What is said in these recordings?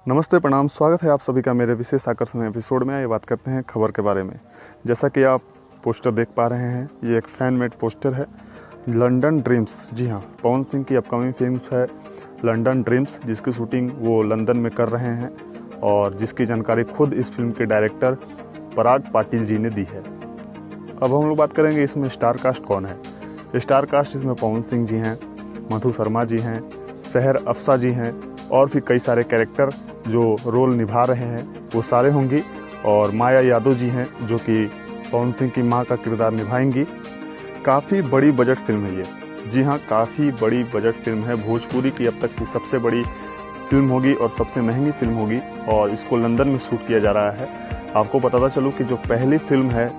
नमस्ते, प्रणाम। स्वागत है आप सभी का मेरे विशेष आकर्षण एपिसोड में। ये बात करते हैं खबर के बारे में। जैसा कि आप पोस्टर देख पा रहे हैं, ये एक फैन मेड पोस्टर है, लंदन ड्रीम्स। जी हाँ, पवन सिंह की अपकमिंग फिल्म है लंदन ड्रीम्स, जिसकी शूटिंग वो लंदन में कर रहे हैं और जिसकी जानकारी खुद इस फिल्म के डायरेक्टर पराग पाटिल जी ने दी है। अब हम लोग बात करेंगे इसमें स्टार कास्ट कौन है। स्टार कास्ट इसमें पवन सिंह जी हैं, मधु शर्मा जी हैं, सहर अफसा जी हैं और भी कई सारे कैरेक्टर जो रोल निभा रहे हैं वो सारे होंगी। और माया यादव जी हैं जो कि पवन सिंह की मां का किरदार निभाएंगी। काफ़ी बड़ी बजट फिल्म है ये। जी हाँ, काफ़ी बड़ी बजट फिल्म है। भोजपुरी की अब तक की सबसे बड़ी फिल्म होगी और सबसे महंगी फिल्म होगी और इसको लंदन में शूट किया जा रहा है। आपको बताता चलूँ कि जो पहली फिल्म है,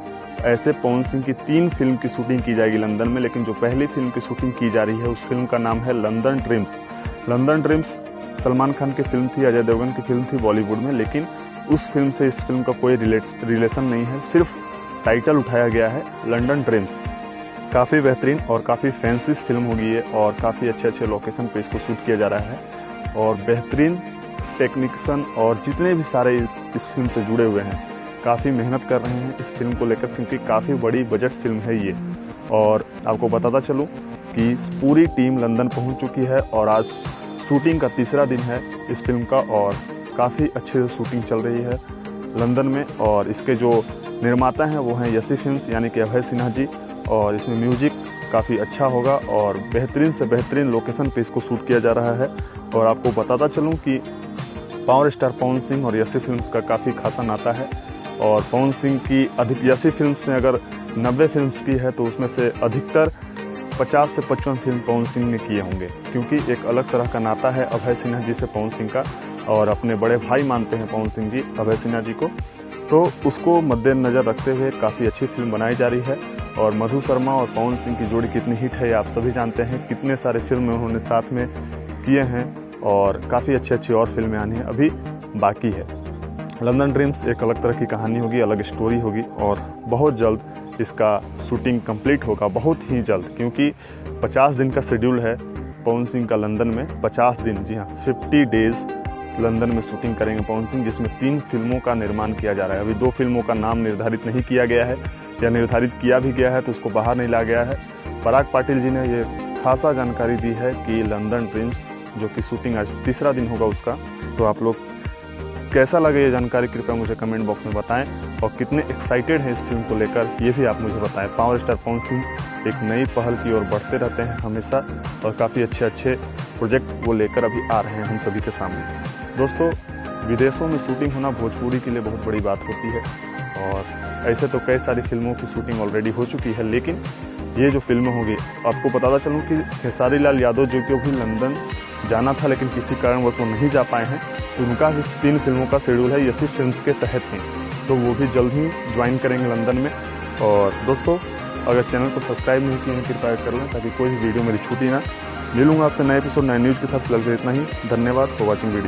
ऐसे पवन सिंह की 3 फिल्म की शूटिंग की जाएगी लंदन में, लेकिन जो पहली फिल्म की शूटिंग की जा रही है उस फिल्म का नाम है London dreams. London dreams Salman Khan की फिल्म थी, अजय देवगन की फिल्म थी बॉलीवुड में, लेकिन उस फिल्म से इस फिल्म का कोई रिलेशन नहीं है, सिर्फ टाइटल उठाया गया है लंदन ड्रीम्स। काफ़ी बेहतरीन और काफ़ी फैंसी फिल्म होगी ये और काफ़ी अच्छे लोकेशन पे इसको शूट किया जा रहा है और बेहतरीन टेक्नीशियन और जितने भी सारे इस फिल्म से जुड़े हुए हैं काफ़ी मेहनत कर रहे हैं इस फिल्म को लेकर, क्योंकि काफ़ी बड़ी बजट फिल्म है ये। और आपको बताता चलूँ कि पूरी टीम लंदन पहुँच चुकी है और आज शूटिंग का तीसरा दिन है इस फिल्म का और काफ़ी अच्छे से शूटिंग चल रही है लंदन में। और इसके जो निर्माता हैं वो हैं यसी फिल्म्स यानी कि अभय सिन्हा जी, और इसमें म्यूजिक काफ़ी अच्छा होगा और बेहतरीन से बेहतरीन लोकेशन पे इसको शूट किया जा रहा है। और आपको बताता चलूँ कि पावर स्टार पवन सिंह और यसी फिल्म्स का काफ़ी खासा नाता है और पवन सिंह की यसी फिल्म्स ने अगर 90 फिल्म्स की है तो उसमें से अधिकतर 50 से 55 फिल्म पवन सिंह ने किए होंगे, क्योंकि एक अलग तरह का नाता है अभय सिन्हा जी से पवन सिंह का और अपने बड़े भाई मानते हैं पवन सिंह जी अभय सिन्हा जी को। तो उसको मद्देनज़र रखते हुए काफ़ी अच्छी फिल्म बनाई जा रही है। और मधु शर्मा और पवन सिंह की जोड़ी कितनी हिट है आप सभी जानते हैं, कितने सारे फिल्म उन्होंने साथ में किए हैं और काफ़ी अच्छी और फिल्में आनी हैं, अभी बाकी है। लंदन ड्रीम्स एक अलग तरह की कहानी होगी, अलग स्टोरी होगी और बहुत जल्द इसका शूटिंग कंप्लीट होगा, बहुत ही जल्द, क्योंकि 50 दिन का शेड्यूल है पवन सिंह का लंदन में। 50 दिन, जी हाँ, 50 डेज़ लंदन में शूटिंग करेंगे पवन सिंह, जिसमें 3 फिल्मों का निर्माण किया जा रहा है। अभी 2 फिल्मों का नाम निर्धारित नहीं किया गया है या निर्धारित किया भी गया है तो उसको बाहर नहीं लाया गया है। पराग पाटिल जी ने ये खासा जानकारी दी है कि लंदन ड्रीम्स जो कि शूटिंग आज तीसरा दिन होगा उसका। तो आप लोग कैसा लगे ये जानकारी कृपया मुझे कमेंट बॉक्स में बताएं और कितने एक्साइटेड हैं इस फिल्म को लेकर ये भी आप मुझे बताएं। पावर स्टार पवन सिंह एक नई पहल की ओर बढ़ते रहते हैं हमेशा और काफ़ी अच्छे प्रोजेक्ट वो लेकर अभी आ रहे हैं हम सभी के सामने। दोस्तों, विदेशों में शूटिंग होना भोजपुरी के लिए बहुत बड़ी बात होती है और ऐसे तो कई सारी फिल्मों की शूटिंग ऑलरेडी हो चुकी है, लेकिन ये जो फिल्में होंगी, आपको बताता चलूँ कि खेसारी लाल यादव जो कि भी लंदन जाना था लेकिन किसी कारणवश वो नहीं जा पाए हैं, उनका भी 3 फिल्मों का शेड्यूल है यसी फिल्म्स के तहत में, तो वो भी जल्द ही ज्वाइन करेंगे लंदन में। और दोस्तों, अगर चैनल को सब्सक्राइब नहीं किए हैं कृपया कर लें ताकि कोई भी वीडियो मेरी छूटी ना। मिलूंगा आपसे नए एपिसोड नए न्यूज़ के साथ। फिलहाल इतना ही। धन्यवाद फॉर वॉचिंग वीडियो।